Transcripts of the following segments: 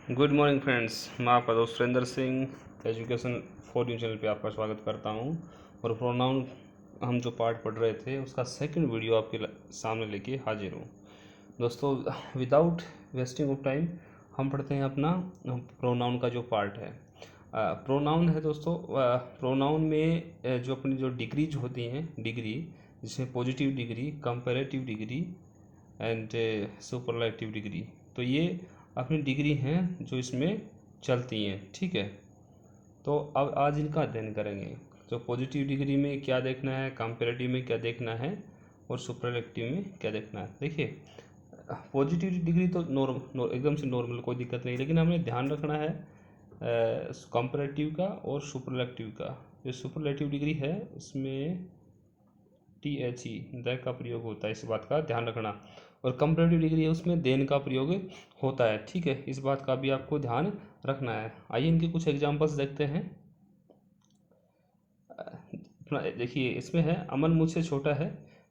Good morning friends, मैं आपका दोस्त Surendra Singh education for you channel पे आपका स्वागत करता हूं। और प्रोनाउन हम जो पार्ट पढ़ रहे थे उसका सेकंड वीडियो आपके सामने लेके हाजिर हूं। दोस्तों, विदाउट वेस्टिंग ऑफ टाइम हम पढ़ते हैं अपना प्रोनाउन का जो पार्ट है। प्रोनाउन है दोस्तों, प्रोनाउन में जो अपनी जो डिग्रीज होती हैं, डिग्री जिसमें positive degree, comparative degree and superlative degree, तो ये अपनी डिग्री हैं जो इसमें चलती हैं। ठीक है, तो अब आज इनका अध्ययन करेंगे। तो पॉजिटिव डिग्री में क्या देखना है, कंपैरेटिव में क्या देखना है और सुपरलेटिव में क्या देखना है। देखिए, पॉजिटिव डिग्री तो एकदम से नॉर्मल, कोई दिक्कत नहीं, लेकिन हमें ध्यान रखना है कंपैरेटिव का और सुपरलेटिव का। जो सुपरलेटिव डिग्री है इसमें THE द का प्रयोग होता है, इस बात का ध्यान रखना। और कंपैरेटिव डिग्री है उसमें देन का प्रयोग होता है। ठीक है, इस बात का भी आपको ध्यान रखना है। आइए इनके कुछ एग्जांपल्स देखते हैं। देखिए, इसमें है अमन मुझसे छोटा है,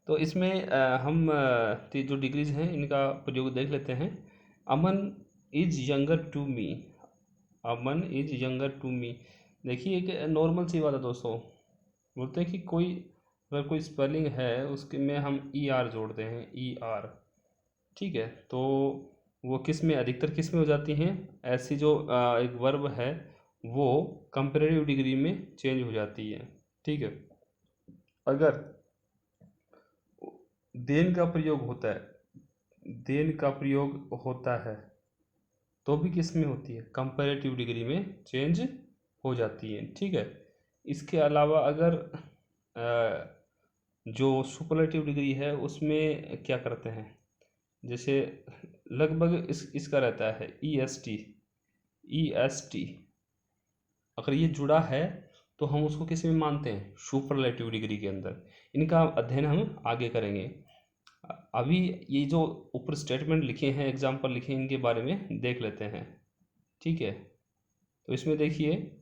तो इसमें हम जो डिग्रीज हैं इनका प्रयोग देख लेते हैं। Aman is younger to me, Aman is younger to me. देखिए, एक नॉर्मल सी बात है दोस्तों। बोलते हैं कि अगर कोई स्पेलिंग है उसके में हम ER जोड़ते हैं, ER। ठीक है, तो वो किस में, अधिकतर किस में हो जाती हैं, ऐसी जो एक वर्ब है वो कंपैरेटिव डिग्री में चेंज हो जाती है। ठीक है, अगर देन का प्रयोग होता है, देन का प्रयोग होता है तो भी किस में होती है, कंपैरेटिव डिग्री में चेंज हो जाती है। ठीक है, इसके अलावा अगर जो सुपरलेटिव डिग्री है उसमें क्या करते हैं, जैसे लगभग इसका रहता है EST, अगर ये जुड़ा है तो हम उसको किस में मानते हैं, सुपरलेटिव डिग्री के अंदर। इनका अध्ययन हम आगे करेंगे। अभी ये जो ऊपर स्टेटमेंट लिखे हैं, एग्जाम्पल लिखे हैं, इनके बारे में देख लेते हैं। ठीक है, तो इसमें देखिए,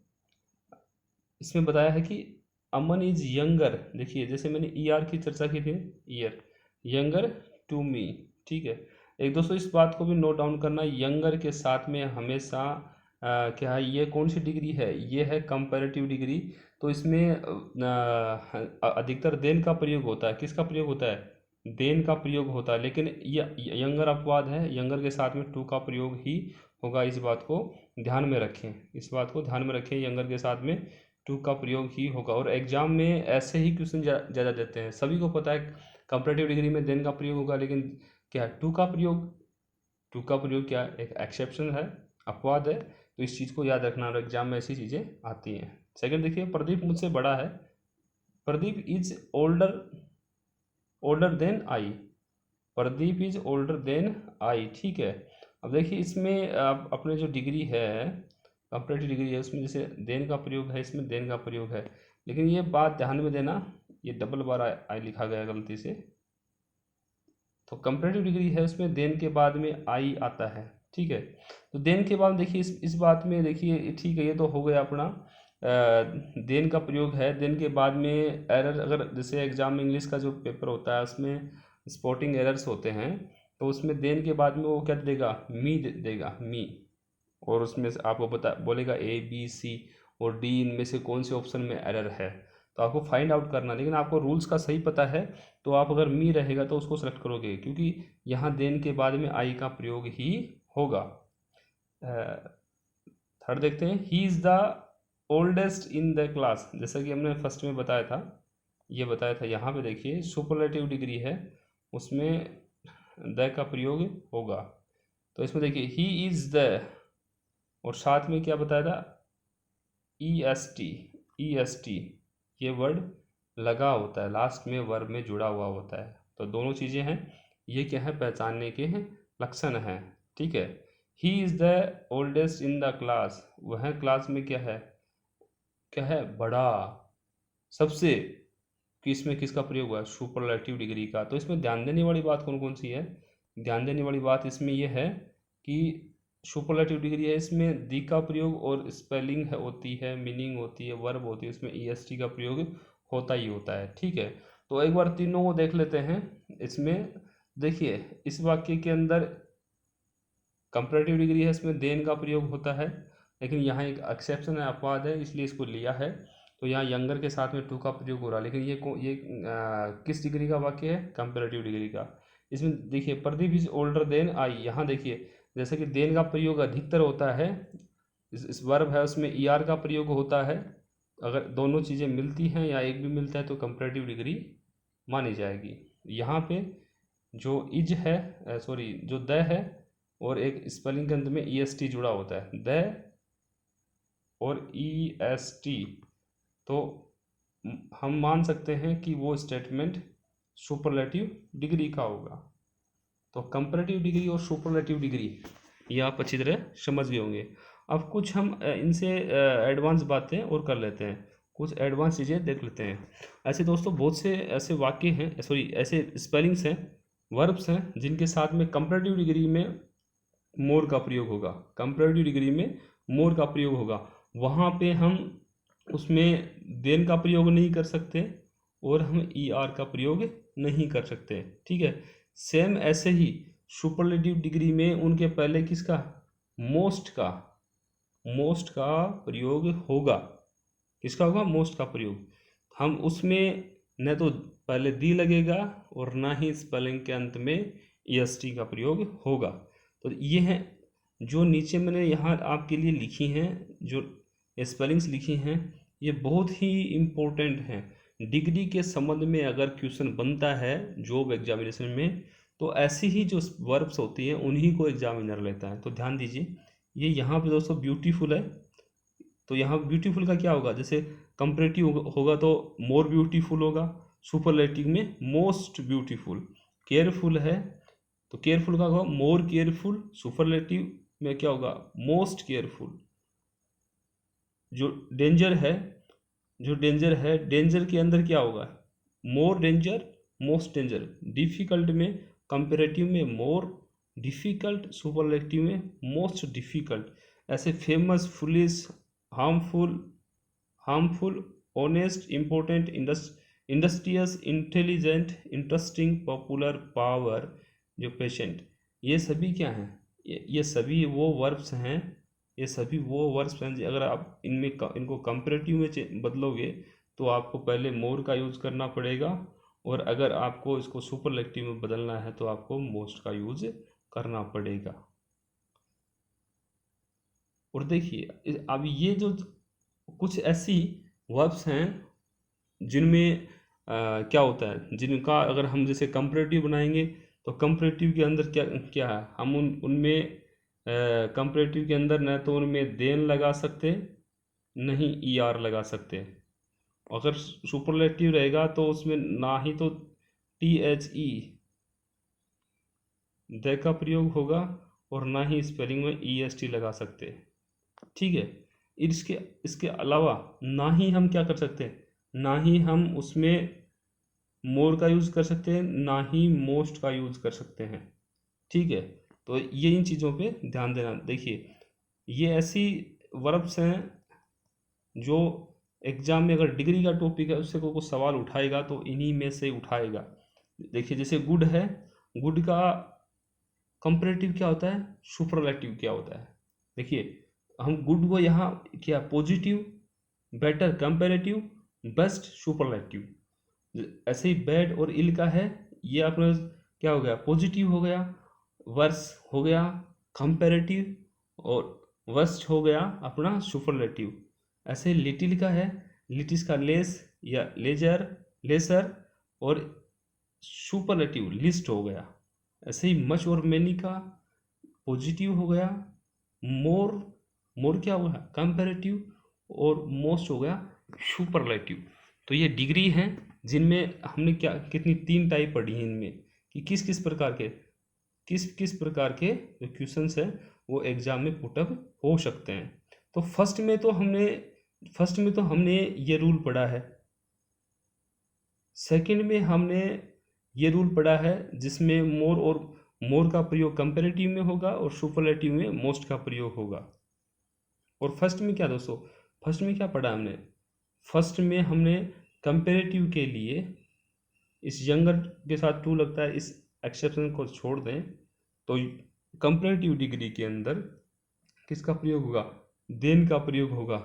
इसमें बताया है कि अमन इज यंगर। देखिए, जैसे मैंने ER की चर्चा की थी, ईयर, यंगर टू मी। ठीक है, एक दोस्तों इस बात को भी नोट डाउन करना, यंगर के साथ में हमेशा क्या है, ये कौन सी डिग्री है, ये है कंपैरेटिव डिग्री। तो इसमें अधिकतर देन का प्रयोग होता है। किसका प्रयोग होता है, देन का प्रयोग होता है, लेकिन ये यंगर अपवाद है, यंगर के साथ में टू का प्रयोग ही होगा। इस बात को ध्यान में रखें, इस बात को ध्यान में रखें, यंगर के साथ में टू का प्रयोग ही होगा। और एग्जाम में ऐसे ही क्वेश्चन ज़्यादा देते हैं। सभी को पता है कंपैरेटिव डिग्री में देन का प्रयोग होगा, लेकिन क्या है, टू का प्रयोग, टू का प्रयोग क्या है, एक एक्सेप्शन है, अपवाद है। तो इस चीज़ को याद रखना, और एग्जाम में ऐसी चीज़ें आती हैं। सेकंड देखिए, प्रदीप मुझसे बड़ा है, Pradeep is older than I, Pradeep is older than I. ठीक है, अब देखिए इसमें आप अपने जो डिग्री है, कंपैरेटिव डिग्री है, उसमें जैसे देन का प्रयोग है, इसमें देन का प्रयोग है, लेकिन ये बात ध्यान में देना, ये डबल बार आई लिखा गया गलती से। तो कंपैरेटिव डिग्री है उसमें देन के बाद में आई आता है। ठीक है, तो देन के बाद देखिए, इस बात में देखिए, ठीक है, ये तो हो गया अपना देन का प्रयोग है। देन के बाद में एरर, अगर जैसे एग्जाम में इंग्लिश का जो पेपर होता है उसमें स्पॉटिंग एरर्स होते हैं, तो उसमें देन के बाद में वो क्या देगा, मी देगा, मी। और उसमें से आपको बोलेगा ABC और D, इनमें से कौन से ऑप्शन में एरर है, तो आपको फाइंड आउट करना। लेकिन आपको रूल्स का सही पता है, तो आप अगर मी रहेगा तो उसको सेलेक्ट करोगे, क्योंकि यहाँ देन के बाद में आई का प्रयोग ही होगा। थर्ड देखते हैं, he is the oldest in the class. जैसा कि हमने फर्स्ट में बताया था, ये बताया था, यहाँ पे देखिए सुपरलेटिव डिग्री है उसमें द का प्रयोग होगा। तो इसमें देखिए ही इज़ द, और साथ में क्या बताया था, EST, ये वर्ड लगा होता है, लास्ट में वर्ब में जुड़ा हुआ होता है। तो दोनों चीज़ें हैं, ये क्या है, पहचानने के हैं, लक्षण हैं। ठीक है, he is the oldest in the class, वह क्लास में क्या है, क्या है, बड़ा, सबसे। कि इसमें किसका प्रयोग हुआ है, सुपरलेटिव डिग्री का। तो इसमें ध्यान देने वाली बात कौन कौन सी है, ध्यान देने वाली बात इसमें यह है कि सुपरलेटिव डिग्री है, इसमें दी का प्रयोग और स्पेलिंग है, होती है, मीनिंग होती है, वर्ब होती है, उसमें EST का प्रयोग होता ही होता है। ठीक है, तो एक बार तीनों को देख लेते हैं। इसमें देखिए, इस वाक्य के अंदर कंपैरेटिव डिग्री है, इसमें देन का प्रयोग होता है, लेकिन यहाँ एक एक्सेप्शन है, अपवाद है, इसलिए इसको लिया है। तो यहाँ यंगर के साथ में टू का प्रयोग हो रहा है, लेकिन ये किस डिग्री का वाक्य है? कंपैरेटिव डिग्री का। इसमें देखिए, Pradeep is older than I. यहाँ देखिए, जैसे कि देन का प्रयोग अधिकतर होता है, इस वर्ब है उसमें ER का प्रयोग होता है। अगर दोनों चीज़ें मिलती हैं या एक भी मिलता है तो कंपैरेटिव डिग्री मानी जाएगी। यहाँ पे जो इज है, सॉरी, जो द है और एक स्पेलिंग के अंत में EST जुड़ा होता है, द और EST, तो हम मान सकते हैं कि वो स्टेटमेंट सुपरलेटिव डिग्री का होगा। तो कंपैरेटिव डिग्री और सुपरलेटिव डिग्री ये आप अच्छी तरह समझ गए होंगे। अब कुछ हम इनसे एडवांस बातें और कर लेते हैं, कुछ एडवांस चीज़ें देख लेते हैं। ऐसे दोस्तों बहुत से ऐसे वाक्य हैं, सॉरी ऐसे स्पेलिंग्स हैं, वर्ब्स हैं, जिनके साथ में कंपैरेटिव डिग्री में मोर का प्रयोग होगा। कंपैरेटिव डिग्री में मोर का प्रयोग होगा, वहाँ पे हम उसमें देन का प्रयोग नहीं कर सकते और हम ER का प्रयोग नहीं कर सकते, ठीक है। सेम ऐसे ही सुपरलेटिव डिग्री में उनके पहले किसका? मोस्ट का प्रयोग होगा। किसका होगा? मोस्ट का प्रयोग। हम उसमें न तो पहले दी लगेगा और ना ही स्पेलिंग के अंत में EST का प्रयोग होगा। तो ये है जो नीचे मैंने यहाँ आपके लिए लिखी हैं, जो स्पेलिंग्स लिखी हैं, ये बहुत ही इम्पोर्टेंट हैं। डिग्री के संबंध में अगर क्वेश्चन बनता है जॉब एग्जामिनेशन में, तो ऐसी ही जो वर्ब्स होती हैं उन्हीं को एग्जामिनर लेता है। तो ध्यान दीजिए, ये यहाँ पे दोस्तों ब्यूटीफुल है, तो यहाँ ब्यूटीफुल का क्या होगा? जैसे कंपैरेटिव होगा तो मोर ब्यूटीफुल होगा, सुपरलेटिव में मोस्ट ब्यूटीफुल। केयरफुल है तो केयरफुल का होगा मोर केयरफुल, सुपरलेटिव में क्या होगा? Most careful. जो डेंजर है, डेंजर के अंदर क्या होगा? मोर डेंजर, मोस्ट डेंजर। डिफिकल्ट में कंपैरेटिव में मोर डिफिकल्ट, सुपरलेटिव में मोस्ट डिफिकल्ट। ऐसे famous, foolish, harmful, honest, important, industrious, intelligent, interesting, popular, power, जो पेशेंट, ये सभी क्या हैं? ये सभी वो वर्ब्स हैं, ये सभी वो वर्ब्स हैं। अगर आप इनको कंपैरेटिव में बदलोगे तो आपको पहले मोर का यूज़ करना पड़ेगा, और अगर आपको इसको सुपरलेटिव में बदलना है तो आपको मोस्ट का यूज़ करना पड़ेगा। और देखिए, अब ये जो कुछ ऐसी वर्ब्स हैं जिनमें क्या होता है, जिनका अगर हम जैसे कंपैरेटिव बनाएंगे तो कंपैरेटिव के अंदर क्या क्या है, हम उनमें कंपैरेटिव के अंदर न तो उनमें देन लगा सकते, नहीं ER लगा सकते। अगर सुपरलेटिव रहेगा तो उसमें ना ही तो THE द का प्रयोग होगा और ना ही स्पेलिंग में EST लगा सकते, ठीक है। इसके अलावा ना ही हम क्या कर सकते हैं, ना ही हम उसमें मोर का यूज़ कर सकते हैं, ना ही मोस्ट का यूज़ कर सकते हैं, ठीक है। तो ये इन चीज़ों पे ध्यान देना। देखिए, ये ऐसी वर्ब्स हैं जो एग्जाम में अगर डिग्री का टॉपिक है उससे कोई सवाल उठाएगा तो इन्हीं में से उठाएगा। देखिए, जैसे गुड है, गुड का कंपैरेटिव क्या होता है, सुपरलेटिव क्या होता है। देखिए, हम गुड को यहाँ क्या, positive, better comparative, best superlative. ऐसे ही बैड और इल का है, ये अपना क्या हो गया, पॉजिटिव हो गया, वर्स हो गया कंपैरेटिव, और वर्स्ट हो गया अपना सुपरलेटिव। ऐसे लिटिल का है, लिटिस का लेस या लेजर, लेसर, और सुपरलेटिव लिस्ट हो गया। ऐसे ही मच और मैनी का पॉजिटिव हो गया, मोर क्या हुआ, कंपैरेटिव, और मोस्ट हो गया सुपरलेटिव। तो ये डिग्री हैं जिनमें हमने क्या कितनी 3 टाइप पढ़ी हैं इनमें, कि किस किस प्रकार के जो क्वेश्चंस हैं वो एग्जाम में पुटअप हो सकते हैं। तो फर्स्ट में तो हमने ये रूल पढ़ा है। सेकंड में हमने ये रूल पढ़ा है जिसमें मोर का प्रयोग कंपैरेटिव में होगा और सुपरलेटिव में मोस्ट का प्रयोग होगा। और फर्स्ट में क्या दोस्तों, फर्स्ट में क्या पढ़ा हमने? फर्स्ट में हमने कंपैरेटिव के लिए इस यंगर के साथ टू लगता है, इस एक्सेप्शन को छोड़ दें तो कंपैरेटिव डिग्री के अंदर किसका प्रयोग होगा? देन का प्रयोग होगा।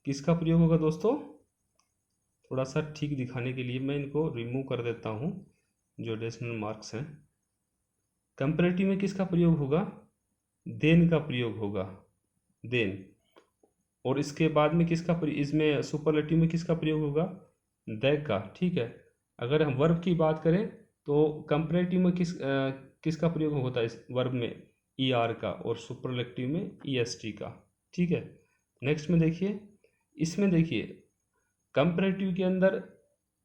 किसका प्रयोग होगा दोस्तों? थोड़ा सा ठीक दिखाने के लिए मैं इनको रिमूव कर देता हूँ, जो डेसिमल मार्क्स हैं। कंपैरेटिव में किसका प्रयोग होगा? देन का प्रयोग होगा, देन। और इसके बाद में इसमें सुपरलेटिव में किसका प्रयोग होगा? द का, ठीक है। अगर हम वर्ब की बात करें तो कंपैरेटिव में किसका प्रयोग होता है इस वर्ब में? ई आर का, और सुपरलेटिव में ई एस टी का, ठीक है। नेक्स्ट में देखिए, इसमें देखिए कंपैरेटिव के अंदर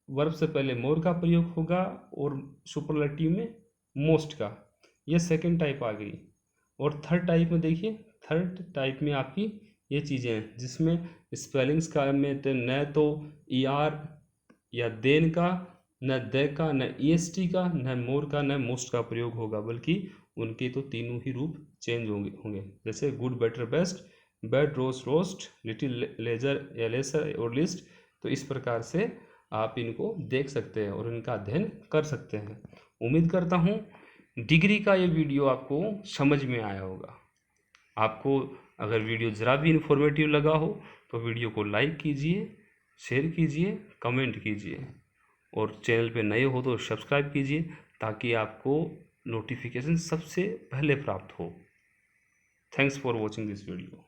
वर्ब से पहले मोर का प्रयोग होगा और सुपरलेटिव में मोस्ट का। ये सेकंड टाइप आ गई। और थर्ड टाइप में देखिए, थर्ड टाइप में आपकी ये चीज़ें हैं जिसमें स्पेलिंग्स का में तो न तो ई आर या देन का, न द का, न ई एस टी का, न मोर का, न मोस्ट का प्रयोग होगा, बल्कि उनके तो तीनों ही रूप चेंज होंगे। जैसे good, better, best, bad, worse, worst, little, lesser या लेसर और लिस्ट। तो इस प्रकार से आप इनको देख सकते हैं और इनका अध्ययन कर सकते हैं। उम्मीद करता हूँ डिग्री का ये वीडियो आपको समझ में आया होगा। आपको अगर वीडियो ज़रा भी इन्फॉर्मेटिव लगा हो तो वीडियो को लाइक कीजिए, शेयर कीजिए, कमेंट कीजिए, और चैनल पे नए हो तो सब्सक्राइब कीजिए ताकि आपको नोटिफिकेशन सबसे पहले प्राप्त हो। Thanks for watching this video.